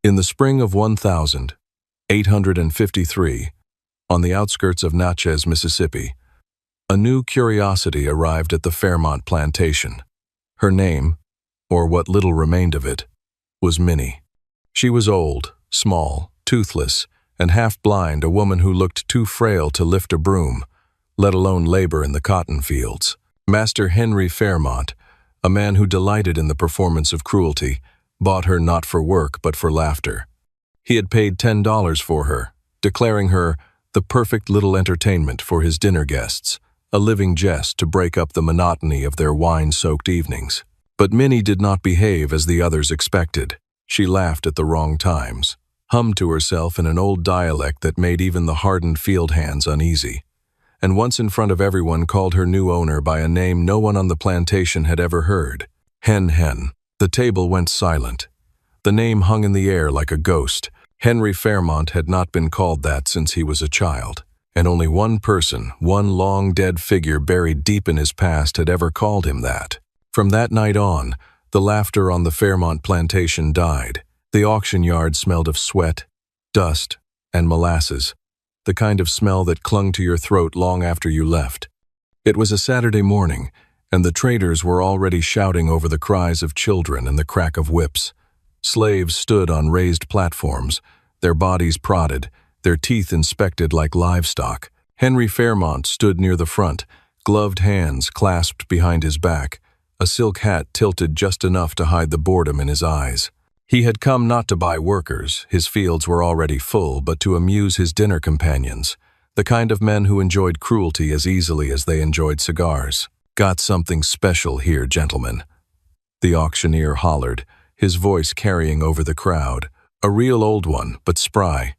In the spring of 1853, on the outskirts of Natchez, Mississippi, a new curiosity arrived at the Fairmont plantation. Her name, or what little remained of it, was Minnie. She was old, small, toothless, and half-blind, a woman who looked too frail to lift a broom, let alone labor in the cotton fields. Master Henry Fairmont, a man who delighted in the performance of cruelty, bought her not for work but for laughter. He had paid $10 for her, declaring her the perfect little entertainment for his dinner guests, a living jest to break up the monotony of their wine-soaked evenings. But Minnie did not behave as the others expected. She laughed at the wrong times, hummed to herself in an old dialect that made even the hardened field hands uneasy, and once in front of everyone called her new owner by a name no one on the plantation had ever heard. Hen. The table went silent. The name hung in the air like a ghost. Henry Fairmont had not been called that since he was a child, and only one person, one long dead figure buried deep in his past, had ever called him that. From that night on, the laughter on the Fairmont plantation died. The auction yard smelled of sweat, dust, and molasses, the kind of smell that clung to your throat long after you left. It was a Saturday morning, and the traders were already shouting over the cries of children and the crack of whips. Slaves stood on raised platforms, their bodies prodded, their teeth inspected like livestock. Henry Fairmont stood near the front, gloved hands clasped behind his back, a silk hat tilted just enough to hide the boredom in his eyes. He had come not to buy workers, his fields were already full, but to amuse his dinner companions, the kind of men who enjoyed cruelty as easily as they enjoyed cigars. "Got something special here, gentlemen," the auctioneer hollered, his voice carrying over the crowd. "A real old one, but spry.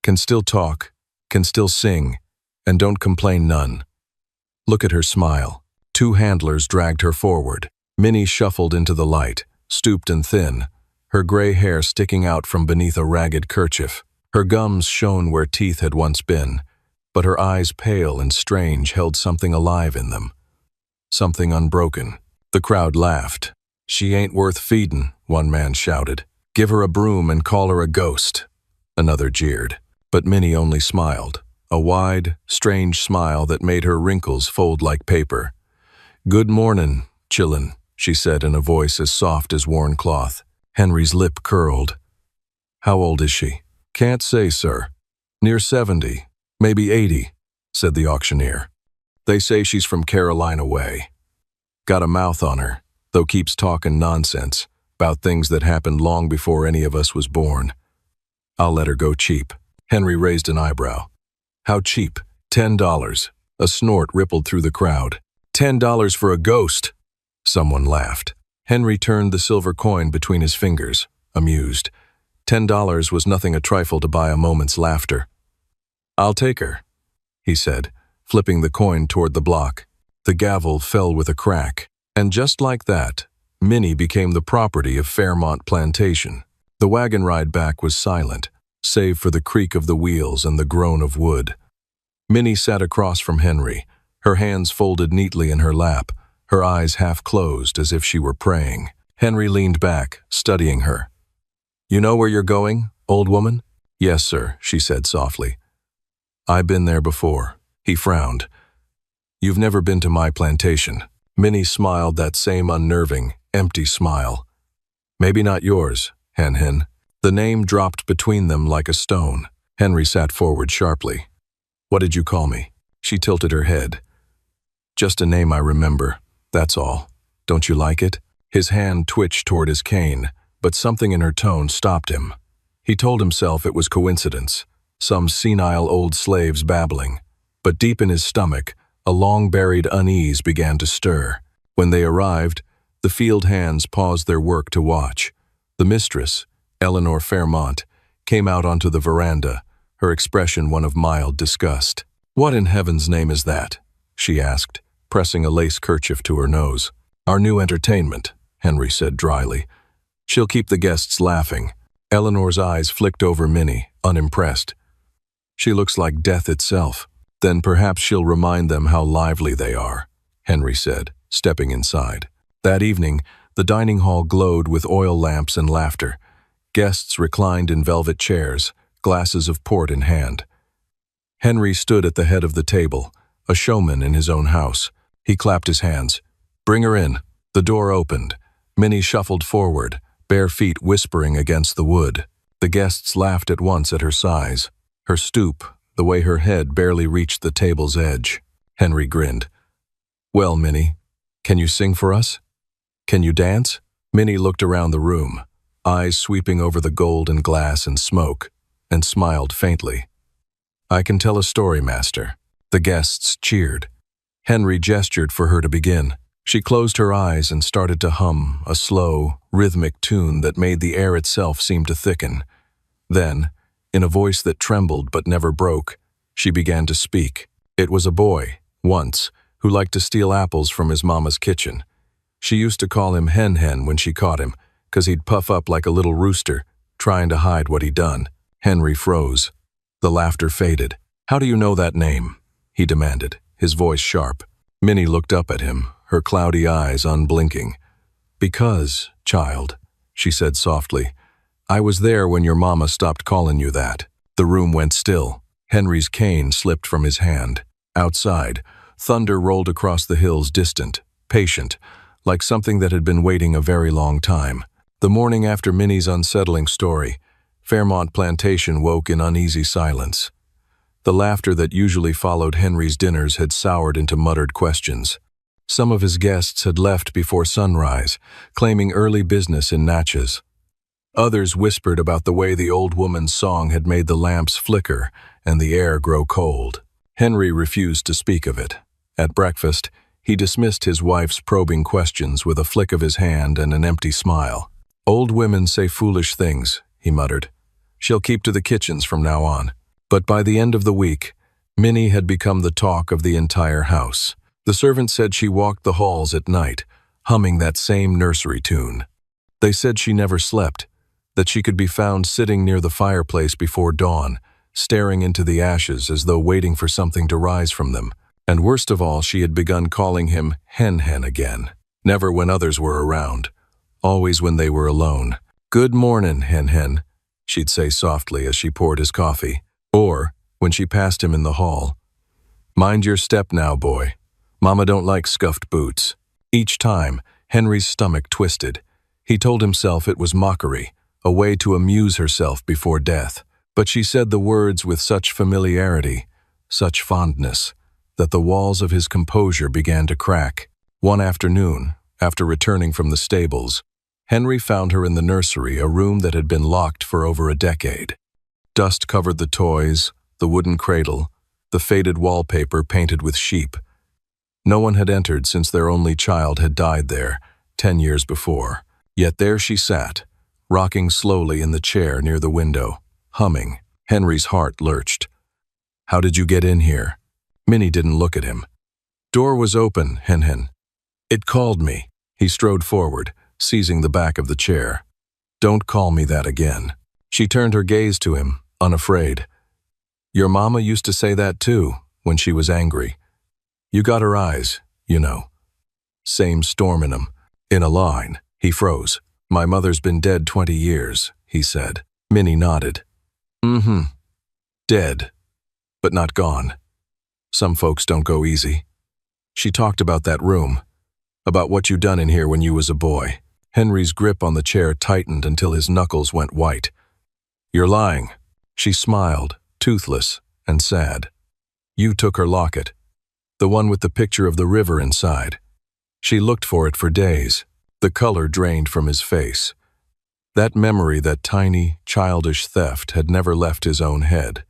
Can still talk, can still sing, and don't complain none. Look at her smile." Two handlers dragged her forward. Minnie shuffled into the light, stooped and thin, her gray hair sticking out from beneath a ragged kerchief. Her gums shone where teeth had once been, but her eyes, pale and strange, held something alive in them. Something unbroken. The crowd laughed. "She ain't worth feedin'," one man shouted. "Give her a broom and call her a ghost," another jeered. But Minnie only smiled, a wide, strange smile that made her wrinkles fold like paper. "Good mornin', chillin'," she said in a voice as soft as worn cloth. Henry's lip curled. "How old is she?" "Can't say, sir. Near 70, maybe 80, said the auctioneer. "They say she's from Carolina way. Got a mouth on her, though keeps talking nonsense about things that happened long before any of us was born. I'll let her go cheap." Henry raised an eyebrow. "How cheap?" $10. A snort rippled through the crowd. $10 for a ghost!" Someone laughed. Henry turned the silver coin between his fingers, amused. $10 was nothing a trifle to buy a moment's laughter. "I'll take her," he said, flipping the coin toward the block. The gavel fell with a crack, and just like that, Minnie became the property of Fairmont Plantation. The wagon ride back was silent, save for the creak of the wheels and the groan of wood. Minnie sat across from Henry, her hands folded neatly in her lap, her eyes half closed as if she were praying. Henry leaned back, studying her. "You know where you're going, old woman?" "Yes, sir," she said softly. "I've been there before." He frowned. "You've never been to my plantation." Minnie smiled that same unnerving, empty smile. "Maybe not yours, Hen." The name dropped between them like a stone. Henry sat forward sharply. "What did you call me?" She tilted her head. "Just a name I remember, that's all. Don't you like it?" His hand twitched toward his cane, but something in her tone stopped him. He told himself it was coincidence, some senile old slaves babbling. But deep in his stomach, a long-buried unease began to stir. When they arrived, the field hands paused their work to watch. The mistress, Eleanor Fairmont, came out onto the veranda, her expression one of mild disgust. "What in heaven's name is that?" she asked, pressing a lace kerchief to her nose. "Our new entertainment," Henry said dryly. "She'll keep the guests laughing." Eleanor's eyes flicked over Minnie, unimpressed. "She looks like death itself. Then perhaps she'll remind them how lively they are," Henry said, stepping inside. That evening, the dining hall glowed with oil lamps and laughter. Guests reclined in velvet chairs, glasses of port in hand. Henry stood at the head of the table, a showman in his own house. He clapped his hands. "Bring her in." The door opened. Minnie shuffled forward, bare feet whispering against the wood. The guests laughed at once at her size, her stoop, the way her head barely reached the table's edge. Henry grinned. "Well, Minnie, can you sing for us? Can you dance?" Minnie looked around the room, eyes sweeping over the gold and glass and smoke, and smiled faintly. "I can tell a story, master." The guests cheered. Henry gestured for her to begin. She closed her eyes and started to hum a slow, rhythmic tune that made the air itself seem to thicken. Then, in a voice that trembled but never broke, she began to speak. It was a boy, once, who liked to steal apples from his mama's kitchen. She used to call him Hen Hen when she caught him, 'cause he'd puff up like a little rooster, trying to hide what he'd done. Henry froze. The laughter faded. "How do you know that name?" he demanded, his voice sharp. Minnie looked up at him, her cloudy eyes unblinking. "Because, child," she said softly, "I was there when your mama stopped calling you that." The room went still. Henry's cane slipped from his hand. Outside, thunder rolled across the hills, distant, patient, like something that had been waiting a very long time. The morning after Minnie's unsettling story, Fairmont Plantation woke in uneasy silence. The laughter that usually followed Henry's dinners had soured into muttered questions. Some of his guests had left before sunrise, claiming early business in Natchez. Others whispered about the way the old woman's song had made the lamps flicker and the air grow cold. Henry refused to speak of it. At breakfast, he dismissed his wife's probing questions with a flick of his hand and an empty smile. "Old women say foolish things," he muttered. "She'll keep to the kitchens from now on." But by the end of the week, Minnie had become the talk of the entire house. The servants said she walked the halls at night, humming that same nursery tune. They said she never slept, that she could be found sitting near the fireplace before dawn, staring into the ashes as though waiting for something to rise from them. And worst of all, she had begun calling him Hen Hen again. Never when others were around, always when they were alone. "Good mornin', Hen Hen," she'd say softly as she poured his coffee. Or, when she passed him in the hall, "Mind your step now, boy. Mama don't like scuffed boots." Each time, Henry's stomach twisted. He told himself it was mockery, a way to amuse herself before death. But she said the words with such familiarity, such fondness, that the walls of his composure began to crack. One afternoon, after returning from the stables, Henry found her in the nursery, a room that had been locked for over a decade. Dust covered the toys, the wooden cradle, the faded wallpaper painted with sheep. No one had entered since their only child had died there, 10 years before. Yet there she sat, rocking slowly in the chair near the window, humming. Henry's heart lurched. "How did you get in here?" Minnie didn't look at him. "Door was open, Hen Hen. It called me." He strode forward, seizing the back of the chair. "Don't call me that again." She turned her gaze to him, unafraid. "Your mama used to say that too, when she was angry. You got her eyes, you know. Same storm in 'em." In a line, he froze. "My mother's been dead 20 years, he said. Minnie nodded. "Mm-hmm. Dead, but not gone. Some folks don't go easy." She talked about that room, about what you done in here when you was a boy. Henry's grip on the chair tightened until his knuckles went white. "You're lying." She smiled, toothless and sad. "You took her locket, the one with the picture of the river inside." She looked for it for days. The color drained from his face. That memory, that tiny, childish theft, had never left his own head.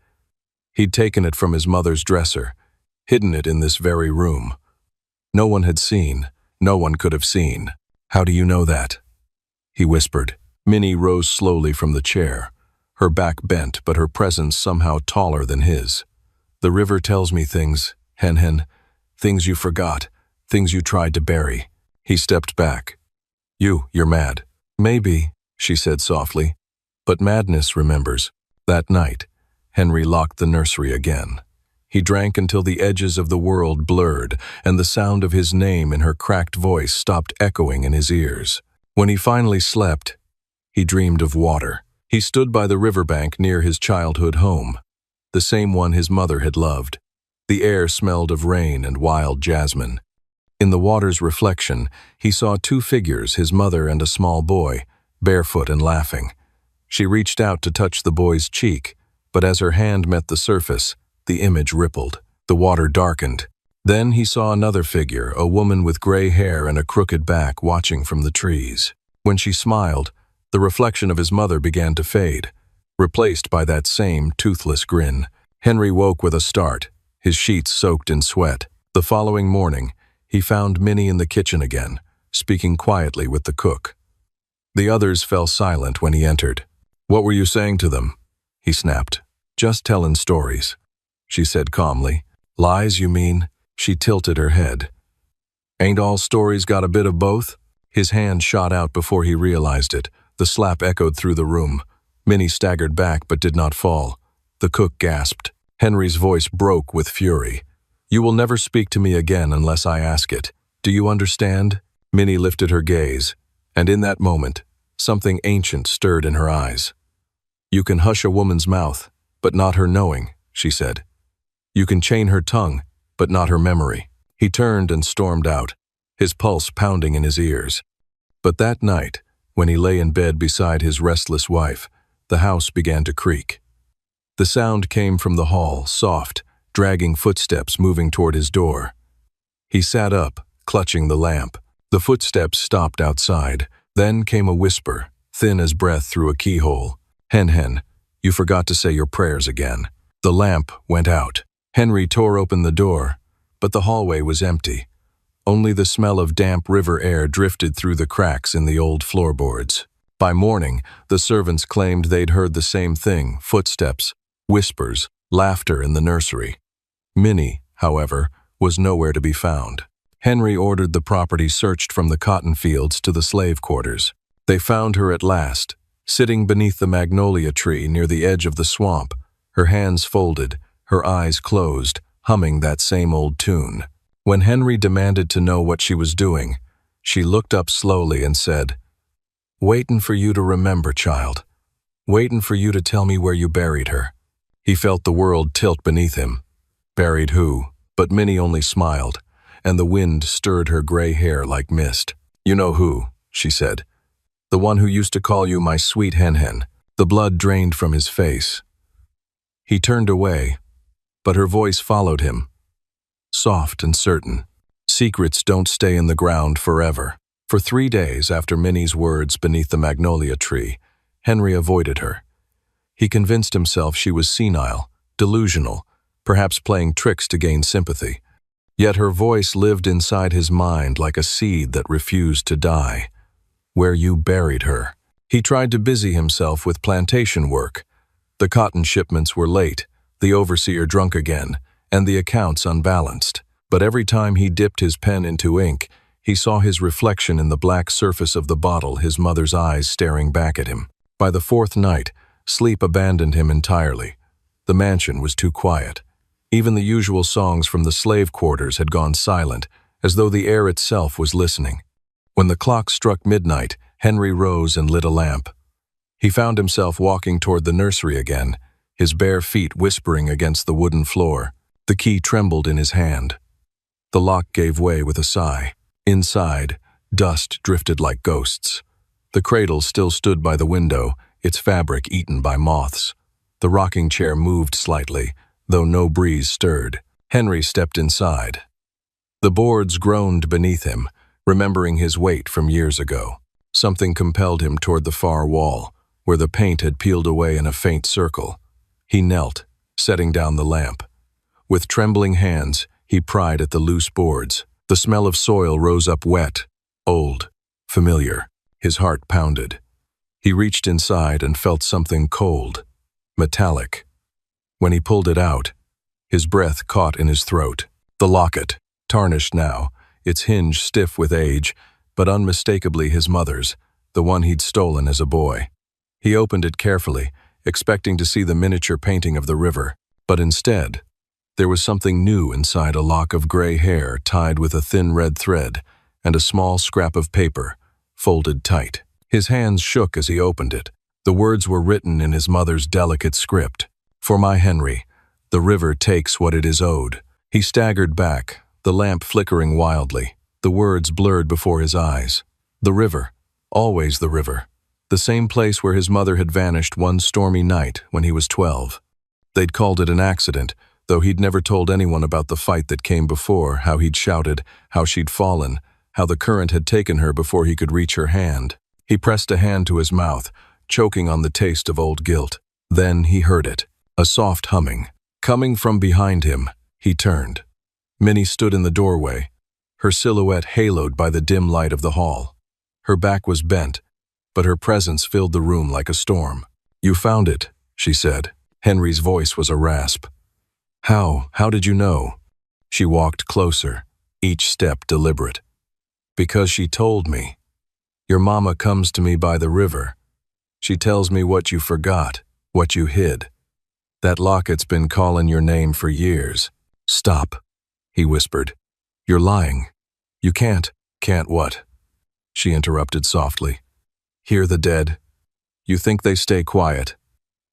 He'd taken it from his mother's dresser, hidden it in this very room. No one had seen, no one could have seen. "How do you know that?" he whispered. Minnie rose slowly from the chair, her back bent but her presence somehow taller than his. "The river tells me things, Hen Hen, things you forgot, things you tried to bury." He stepped back. You're mad." "Maybe," she said softly, "but madness remembers." That night, Henry locked the nursery again. He drank until the edges of the world blurred and the sound of his name in her cracked voice stopped echoing in his ears. When he finally slept, he dreamed of water. He stood by the riverbank near his childhood home, the same one his mother had loved. The air smelled of rain and wild jasmine. In the water's reflection, he saw two figures, his mother and a small boy, barefoot and laughing. She reached out to touch the boy's cheek, but as her hand met the surface, the image rippled. The water darkened. Then he saw another figure, a woman with gray hair and a crooked back, watching from the trees. When she smiled, the reflection of his mother began to fade, replaced by that same toothless grin. Henry woke with a start, his sheets soaked in sweat. The following morning, he found Minnie in the kitchen again, speaking quietly with the cook. The others fell silent when he entered. "What were you saying to them?" he snapped. "Just tellin' stories," she said calmly. "Lies, you mean?" She tilted her head. "Ain't all stories got a bit of both?" His hand shot out before he realized it. The slap echoed through the room. Minnie staggered back but did not fall. The cook gasped. Henry's voice broke with fury. "You will never speak to me again unless I ask it. Do you understand?" Minnie lifted her gaze, and in that moment, something ancient stirred in her eyes. "You can hush a woman's mouth, but not her knowing," she said. "You can chain her tongue, but not her memory." He turned and stormed out, his pulse pounding in his ears. But that night, when he lay in bed beside his restless wife, the house began to creak. The sound came from the hall, soft, dragging footsteps moving toward his door. He sat up, clutching the lamp. The footsteps stopped outside. Then came a whisper, thin as breath through a keyhole. "Hen, you forgot to say your prayers again." The lamp went out. Henry tore open the door, but the hallway was empty. Only the smell of damp river air drifted through the cracks in the old floorboards. By morning, the servants claimed they'd heard the same thing: footsteps, whispers, laughter in the nursery. Minnie, however, was nowhere to be found. Henry ordered the property searched from the cotton fields to the slave quarters. They found her at last, sitting beneath the magnolia tree near the edge of the swamp, her hands folded, her eyes closed, humming that same old tune. When Henry demanded to know what she was doing, she looked up slowly and said, "Waitin' for you to remember, child. Waitin' for you to tell me where you buried her." He felt the world tilt beneath him. Buried who? But Minnie only smiled, and the wind stirred her gray hair like mist. "You know who," she said. "The one who used to call you my sweet hen." The blood drained from his face. He turned away, but her voice followed him, soft and certain. "Secrets don't stay in the ground forever." For 3 days after Minnie's words beneath the magnolia tree, Henry avoided her. He convinced himself she was senile, delusional, perhaps playing tricks to gain sympathy. Yet her voice lived inside his mind like a seed that refused to die. "Where you buried her." He tried to busy himself with plantation work. The cotton shipments were late, the overseer drunk again, and the accounts unbalanced. But every time he dipped his pen into ink, he saw his reflection in the black surface of the bottle, his mother's eyes staring back at him. By the 4th night, sleep abandoned him entirely. The mansion was too quiet. Even the usual songs from the slave quarters had gone silent, as though the air itself was listening. When the clock struck midnight, Henry rose and lit a lamp. He found himself walking toward the nursery again, his bare feet whispering against the wooden floor. The key trembled in his hand. The lock gave way with a sigh. Inside, dust drifted like ghosts. The cradle still stood by the window, its fabric eaten by moths. The rocking chair moved slightly, though no breeze stirred. Henry stepped inside. The boards groaned beneath him, remembering his weight from years ago. Something compelled him toward the far wall, where the paint had peeled away in a faint circle. He knelt, setting down the lamp. With trembling hands, he pried at the loose boards. The smell of soil rose up wet, old, familiar. His heart pounded. He reached inside and felt something cold, metallic. When he pulled it out, his breath caught in his throat. The locket, tarnished now, its hinge stiff with age, but unmistakably his mother's, the one he'd stolen as a boy. He opened it carefully, expecting to see the miniature painting of the river, but instead, there was something new inside: a lock of gray hair tied with a thin red thread, and a small scrap of paper, folded tight. His hands shook as he opened it. The words were written in his mother's delicate script. "For my Henry, the river takes what it is owed." He staggered back, the lamp flickering wildly. The words blurred before his eyes. The river, always the river. The same place where his mother had vanished one stormy night when he was 12. They'd called it an accident, though he'd never told anyone about the fight that came before, how he'd shouted, how she'd fallen, how the current had taken her before he could reach her hand. He pressed a hand to his mouth, choking on the taste of old guilt. Then he heard it, a soft humming. Coming from behind him, he turned. Minnie stood in the doorway, her silhouette haloed by the dim light of the hall. Her back was bent, but her presence filled the room like a storm. "You found it," she said. Henry's voice was a rasp. How did you know?" She walked closer, each step deliberate. "Because she told me. Your mama comes to me by the river. She tells me what you forgot, what you hid. That locket's been calling your name for years." "Stop," he whispered. "You're lying. You can't." "Can't what?" she interrupted softly. "Hear the dead? You think they stay quiet?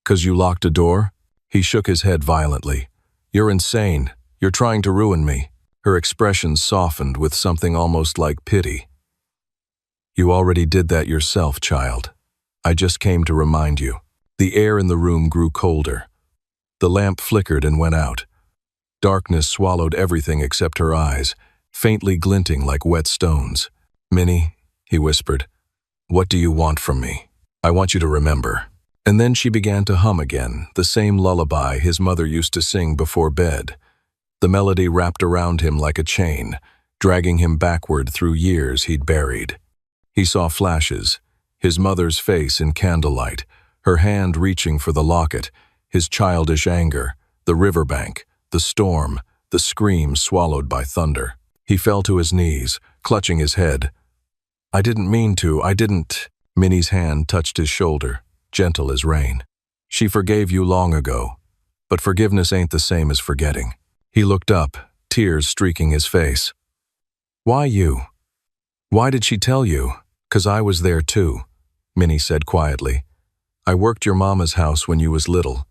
'Cause you locked a door?" He shook his head violently. "You're insane. You're trying to ruin me." Her expression softened with something almost like pity. "You already did that yourself, child. I just came to remind you." The air in the room grew colder. The lamp flickered and went out. Darkness swallowed everything except her eyes, faintly glinting like wet stones. "Minnie," he whispered, "what do you want from me?" "I want you to remember." And then she began to hum again, the same lullaby his mother used to sing before bed. The melody wrapped around him like a chain, dragging him backward through years he'd buried. He saw flashes, his mother's face in candlelight, her hand reaching for the locket, his childish anger, the riverbank, the storm, the scream swallowed by thunder. He fell to his knees, clutching his head. "I didn't mean to, I didn't." Minnie's hand touched his shoulder, gentle as rain. "She forgave you long ago, but forgiveness ain't the same as forgetting." He looked up, tears streaking his face. "Why you? Why did she tell you?" "'Cause I was there too," Minnie said quietly. "I worked your mama's house when you was little.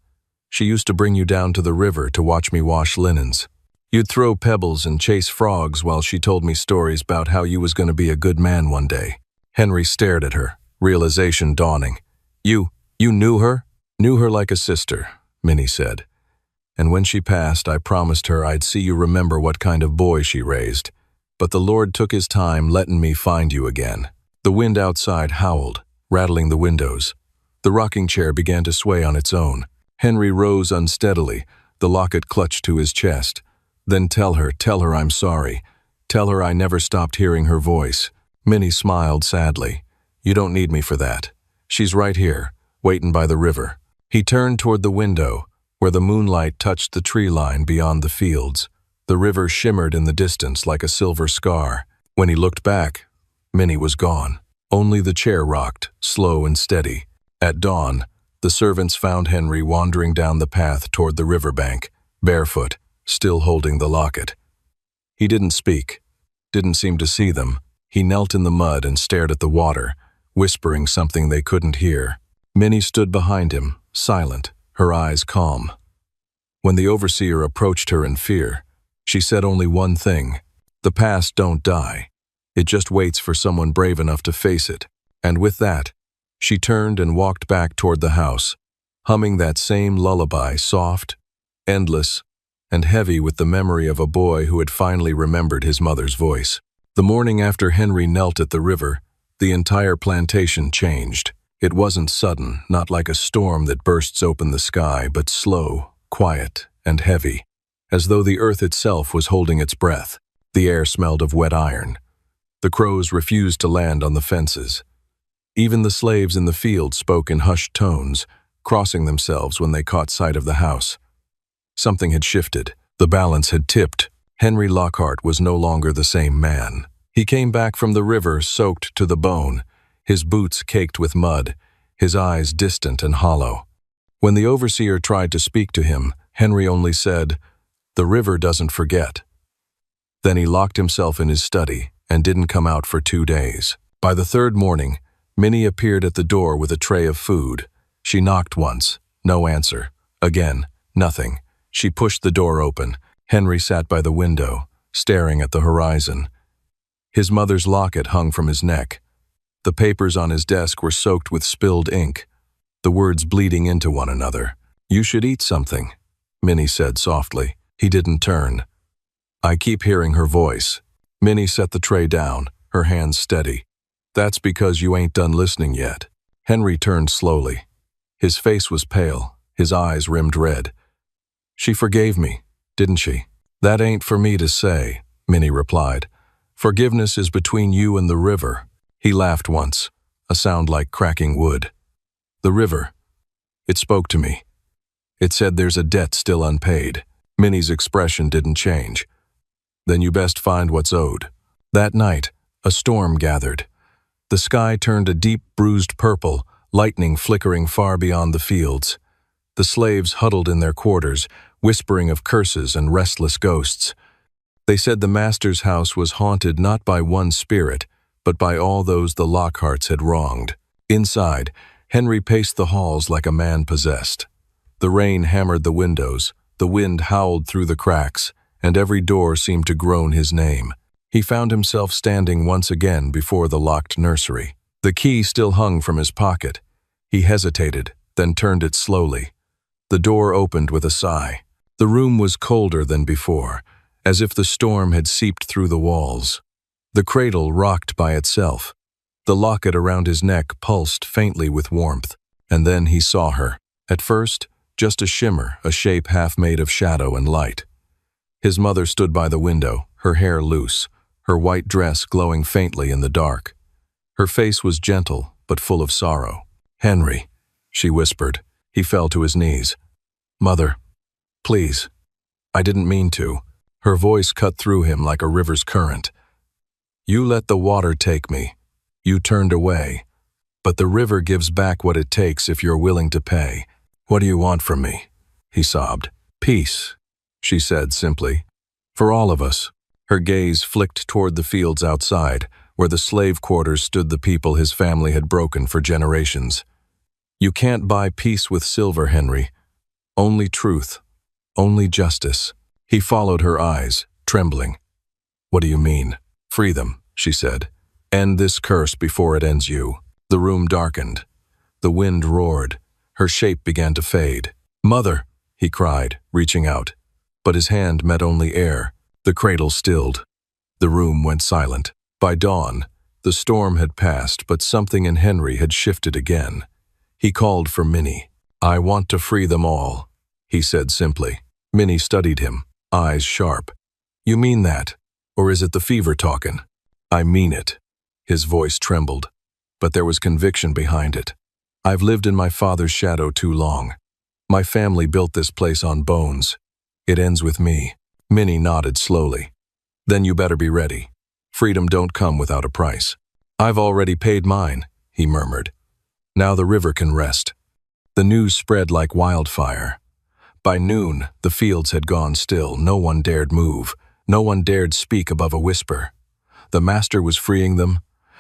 She used to bring you down to the river to watch me wash linens. You'd throw pebbles and chase frogs while she told me stories about how you was going to be a good man one day." Henry stared at her, realization dawning. You knew her?" "Knew her like a sister," Minnie said. "And when she passed, I promised her I'd see you remember what kind of boy she raised. But the Lord took his time letting me find you again." The wind outside howled, rattling the windows. The rocking chair began to sway on its own. Henry rose unsteadily, the locket clutched to his chest. "Then tell her I'm sorry. Tell her I never stopped hearing her voice." Minnie smiled sadly. "You don't need me for that. She's right here, waiting by the river." He turned toward the window, where the moonlight touched the tree line beyond the fields. The river shimmered in the distance like a silver scar. When he looked back, Minnie was gone. Only the chair rocked, slow and steady. At dawn, the servants found Henry wandering down the path toward the riverbank, barefoot, still holding the locket. He didn't speak, didn't seem to see them. He knelt in the mud and stared at the water, whispering something they couldn't hear. Minnie stood behind him, silent, her eyes calm. When the overseer approached her in fear, she said only one thing: "The past don't die. It just waits for someone brave enough to face it." And with that, she turned and walked back toward the house, humming that same lullaby, soft, endless, and heavy with the memory of a boy who had finally remembered his mother's voice. The morning after Henry knelt at the river, the entire plantation changed. It wasn't sudden, not like a storm that bursts open the sky, but slow, quiet, and heavy, as though the earth itself was holding its breath. The air smelled of wet iron. The crows refused to land on the fences. Even the slaves in the field spoke in hushed tones, crossing themselves when they caught sight of the house. Something had shifted. The balance had tipped. Henry Lockhart was no longer the same man. He came back from the river soaked to the bone, his boots caked with mud, his eyes distant and hollow. When the overseer tried to speak to him, Henry only said, "The river doesn't forget." Then he locked himself in his study and didn't come out for 2 days. By the third morning, Minnie appeared at the door with a tray of food. She knocked once. No answer. Again. Nothing. She pushed the door open. Henry sat by the window, staring at the horizon. His mother's locket hung from his neck. The papers on his desk were soaked with spilled ink, the words bleeding into one another. "You should eat something," Minnie said softly. He didn't turn. I keep hearing her voice. Minnie set the tray down, her hands steady. "That's because you ain't done listening yet." Henry turned slowly. His face was pale, his eyes rimmed red. "She forgave me, didn't she?" "That ain't for me to say," Minnie replied. "Forgiveness is between you and the river." He laughed once, a sound like cracking wood. "The river. It spoke to me. It said there's a debt still unpaid." Minnie's expression didn't change. "Then you best find what's owed." That night, a storm gathered. The sky turned a deep bruised purple, lightning flickering far beyond the fields. The slaves huddled in their quarters, whispering of curses and restless ghosts. They said the master's house was haunted not by one spirit, but by all those the Lockharts had wronged. Inside, Henry paced the halls like a man possessed. The rain hammered the windows, the wind howled through the cracks, and every door seemed to groan his name. He found himself standing once again before the locked nursery. The key still hung from his pocket. He hesitated, then turned it slowly. The door opened with a sigh. The room was colder than before, as if the storm had seeped through the walls. The cradle rocked by itself. The locket around his neck pulsed faintly with warmth, and then he saw her. At first, just a shimmer, a shape half made of shadow and light. His mother stood by the window, her hair loose, her white dress glowing faintly in the dark. Her face was gentle, but full of sorrow. "Henry," she whispered. He fell to his knees. "Mother, please. I didn't mean to." Her voice cut through him like a river's current. "You let the water take me. You turned away. But the river gives back what it takes if you're willing to pay. What do you want from me?" He sobbed. "Peace," she said simply. "For all of us." Her gaze flicked toward the fields outside, where the slave quarters stood the people his family had broken for generations. "You can't buy peace with silver, Henry. Only truth. Only justice." He followed her eyes, trembling. "What do you mean?" "Free them," she said. "End this curse before it ends you." The room darkened. The wind roared. Her shape began to fade. "Mother!" he cried, reaching out. But his hand met only air. The cradle stilled. The room went silent. By dawn, the storm had passed, but something in Henry had shifted again. He called for Minnie. "I want to free them all," he said simply. Minnie studied him, eyes sharp. "You mean that? Or is it the fever talkin'?" "I mean it." His voice trembled, but there was conviction behind it. "I've lived in my father's shadow too long. My family built this place on bones. It ends with me." Minnie nodded slowly. "Then you better be ready. Freedom don't come without a price." "I've already paid mine," he murmured. "Now the river can rest." The news spread like wildfire. By noon, the fields had gone still. No one dared move. No one dared speak above a whisper. The master was freeing them.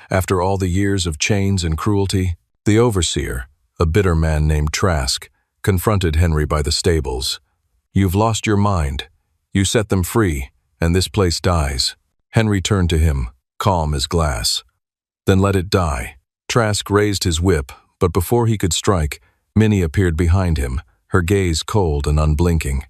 After all the years of chains and cruelty, the overseer, a bitter man named Trask, confronted Henry by the stables. "You've lost your mind. You set them free, and this place dies." Henry turned to him, calm as glass. "Then let it die." Trask raised his whip, but before he could strike, Minnie appeared behind him, her gaze cold and unblinking.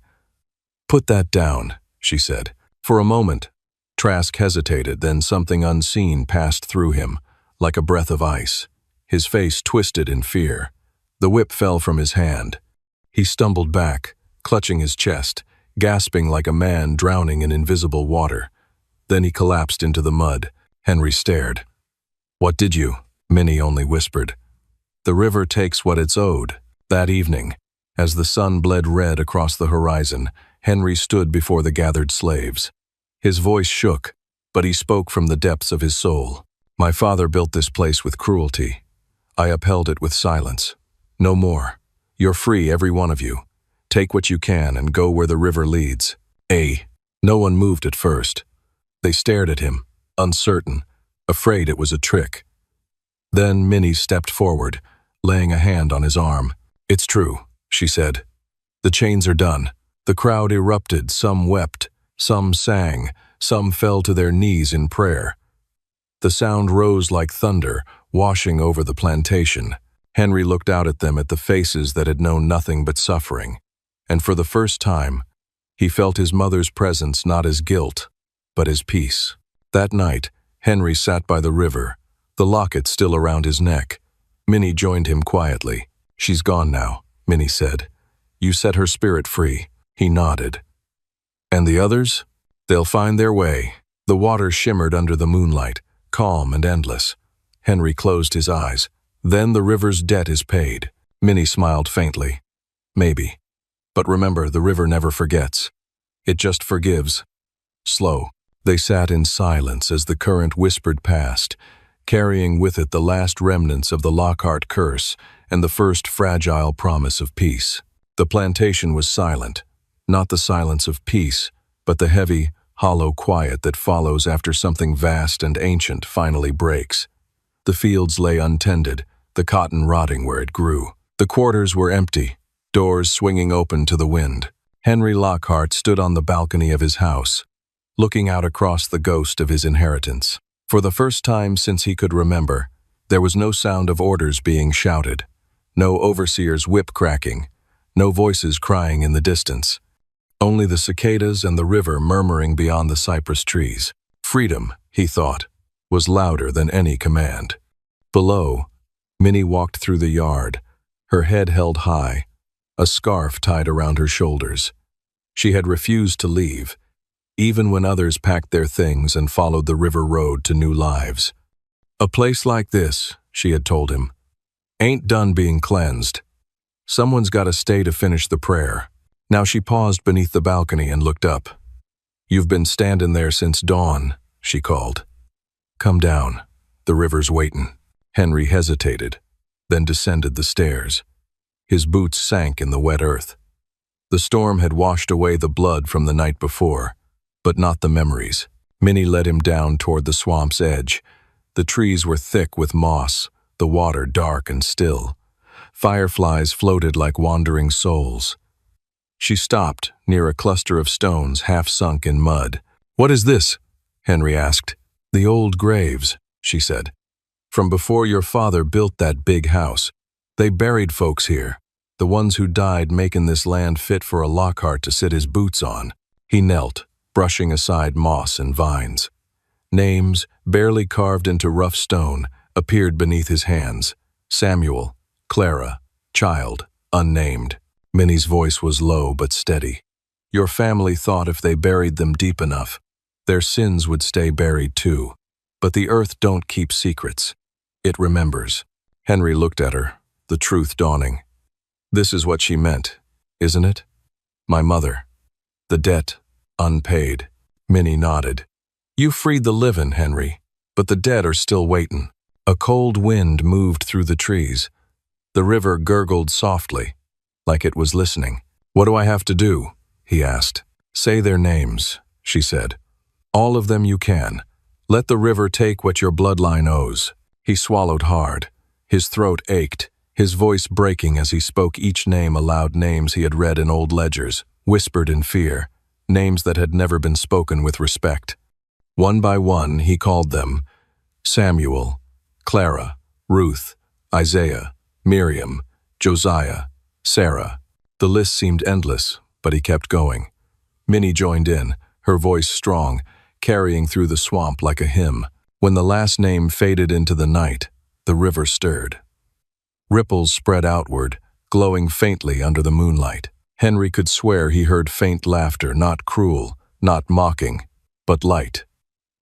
"Put that down," she said. For a moment, Trask hesitated, then something unseen passed through him, like a breath of ice. His face twisted in fear. The whip fell from his hand. He stumbled back, clutching his chest, gasping like a man drowning in invisible water. Then he collapsed into the mud. Henry stared. "What did you?" Minnie only whispered. "The river takes what it's owed." That evening, as the sun bled red across the horizon, Henry stood before the gathered slaves. His voice shook, but he spoke from the depths of his soul. "My father built this place with cruelty. I upheld it with silence. No more. You're free, every one of you. Take what you can and go where the river leads." No one moved at first. They stared at him, uncertain, afraid it was a trick. Then Minnie stepped forward, laying a hand on his arm. "It's true," she said. "The chains are done." The crowd erupted, some wept, some sang, some fell to their knees in prayer. The sound rose like thunder, washing over the plantation. Henry looked out at them, at the faces that had known nothing but suffering, and for the first time, he felt his mother's presence not as guilt, but as peace. That night, Henry sat by the river, the locket still around his neck. Minnie joined him quietly. "She's gone now," Minnie said. "You set her spirit free." He nodded. "And the others? They'll find their way." The water shimmered under the moonlight, calm and endless. Henry closed his eyes. "Then the river's debt is paid." Minnie smiled faintly. "Maybe. But remember, the river never forgets. It just forgives." Slow, they sat in silence as the current whispered past, carrying with it the last remnants of the Lockhart curse and the first fragile promise of peace. The plantation was silent, not the silence of peace, but the heavy, hollow quiet that follows after something vast and ancient finally breaks. The fields lay untended, the cotton rotting where it grew. The quarters were empty, doors swinging open to the wind. Henry Lockhart stood on the balcony of his house, looking out across the ghost of his inheritance. For the first time since he could remember, there was no sound of orders being shouted, no overseer's whip cracking, no voices crying in the distance. Only the cicadas and the river murmuring beyond the cypress trees. Freedom, he thought, was louder than any command. Below, Minnie walked through the yard, her head held high, a scarf tied around her shoulders. She had refused to leave, even when others packed their things and followed the river road to new lives. "A place like this," she had told him, "ain't done being cleansed. Someone's got to stay to finish the prayer." Now she paused beneath the balcony and looked up. "You've been standing there since dawn," she called. "Come down. The river's waitin'." Henry hesitated, then descended the stairs. His boots sank in the wet earth. The storm had washed away the blood from the night before, but not the memories. Minnie led him down toward the swamp's edge. The trees were thick with moss, the water dark and still. Fireflies floated like wandering souls. She stopped near a cluster of stones half sunk in mud. "What is this?" Henry asked. "The old graves," she said. "From before your father built that big house. They buried folks here, the ones who died making this land fit for a Lockhart to sit his boots on." He knelt, brushing aside moss and vines. Names, barely carved into rough stone, appeared beneath his hands. Samuel, Clara, child, unnamed. Minnie's voice was low but steady. "Your family thought if they buried them deep enough, their sins would stay buried too. But the earth don't keep secrets. It remembers." Henry looked at her, the truth dawning. "This is what she meant, isn't it? My mother. The debt, unpaid." Minnie nodded. "You freed the livin', Henry, but the dead are still waitin'." A cold wind moved through the trees. The river gurgled softly, like it was listening. "What do I have to do?" he asked. "Say their names," she said. "All of them you can. Let the river take what your bloodline owes." He swallowed hard. His throat ached, his voice breaking as he spoke each name aloud, names he had read in old ledgers, whispered in fear, names that had never been spoken with respect. One by one, he called them: Samuel, Clara, Ruth, Isaiah, Miriam, Josiah, Sarah. The list seemed endless, but he kept going. Minnie joined in, her voice strong, carrying through the swamp like a hymn. When the last name faded into the night, the river stirred. Ripples spread outward, glowing faintly under the moonlight. Henry could swear he heard faint laughter, not cruel, not mocking, but light.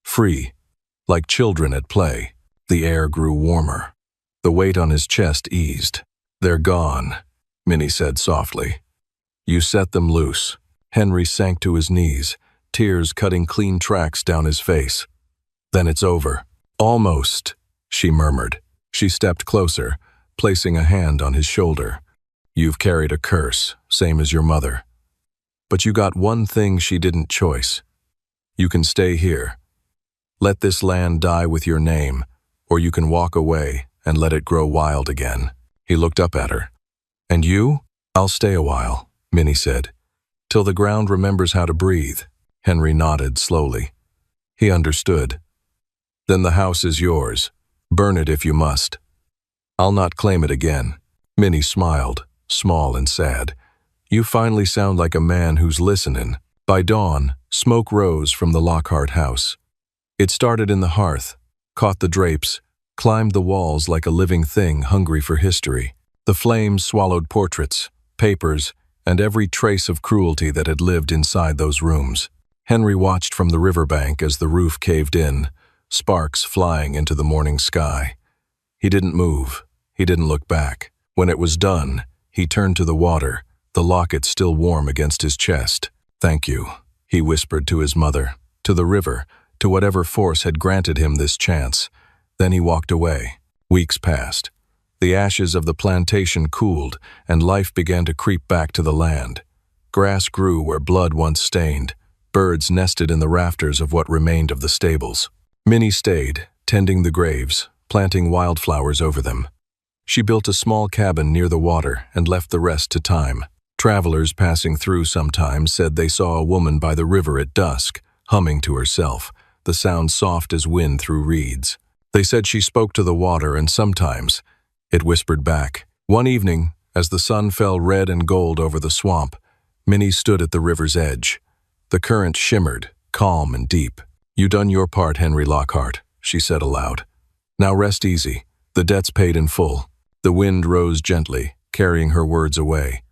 Free, like children at play. The air grew warmer. The weight on his chest eased. "They're gone," Minnie said softly. "You set them loose." Henry sank to his knees, tears cutting clean tracks down his face. "Then it's over." "Almost," she murmured. She stepped closer, placing a hand on his shoulder. "You've carried a curse, same as your mother. But you got one thing she didn't choice. You can stay here. Let this land die with your name, or you can walk away and let it grow wild again." He looked up at her. And you? I'll stay a while, Minnie said. Till the ground remembers how to breathe. Henry nodded slowly. He understood. Then the house is yours. Burn it if you must. I'll not claim it again. Minnie smiled, small and sad. You finally sound like a man who's listening. By dawn, smoke rose from the Lockhart house. It started in the hearth, caught the drapes, climbed the walls like a living thing hungry for history. The flames swallowed portraits, papers, and every trace of cruelty that had lived inside those rooms. Henry watched from the riverbank as the roof caved in, sparks flying into the morning sky. He didn't move. He didn't look back. When it was done, he turned to the water, the locket still warm against his chest. Thank you, he whispered to his mother, to the river, to whatever force had granted him this chance. Then he walked away. Weeks passed. The ashes of the plantation cooled, and life began to creep back to the land. Grass grew where blood once stained. Birds nested in the rafters of what remained of the stables. Minnie stayed, tending the graves, planting wildflowers over them. She built a small cabin near the water and left the rest to time. Travelers passing through sometimes said they saw a woman by the river at dusk, humming to herself, the sound soft as wind through reeds. They said she spoke to the water, and sometimes it whispered back. One evening, as the sun fell red and gold over the swamp, Minnie stood at the river's edge. The current shimmered, calm and deep. You done your part, Henry Lockhart, she said aloud. Now rest easy. The debt's paid in full. The wind rose gently, carrying her words away.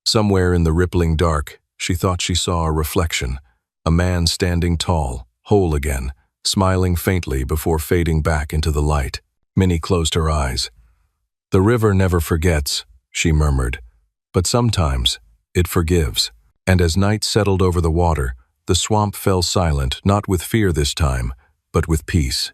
Somewhere in the rippling dark, she thought she saw a reflection, a man standing tall, whole again, smiling faintly before fading back into the light. Minnie closed her eyes. The river never forgets, she murmured, but sometimes it forgives. And as night settled over the water, the swamp fell silent, not with fear this time, but with peace.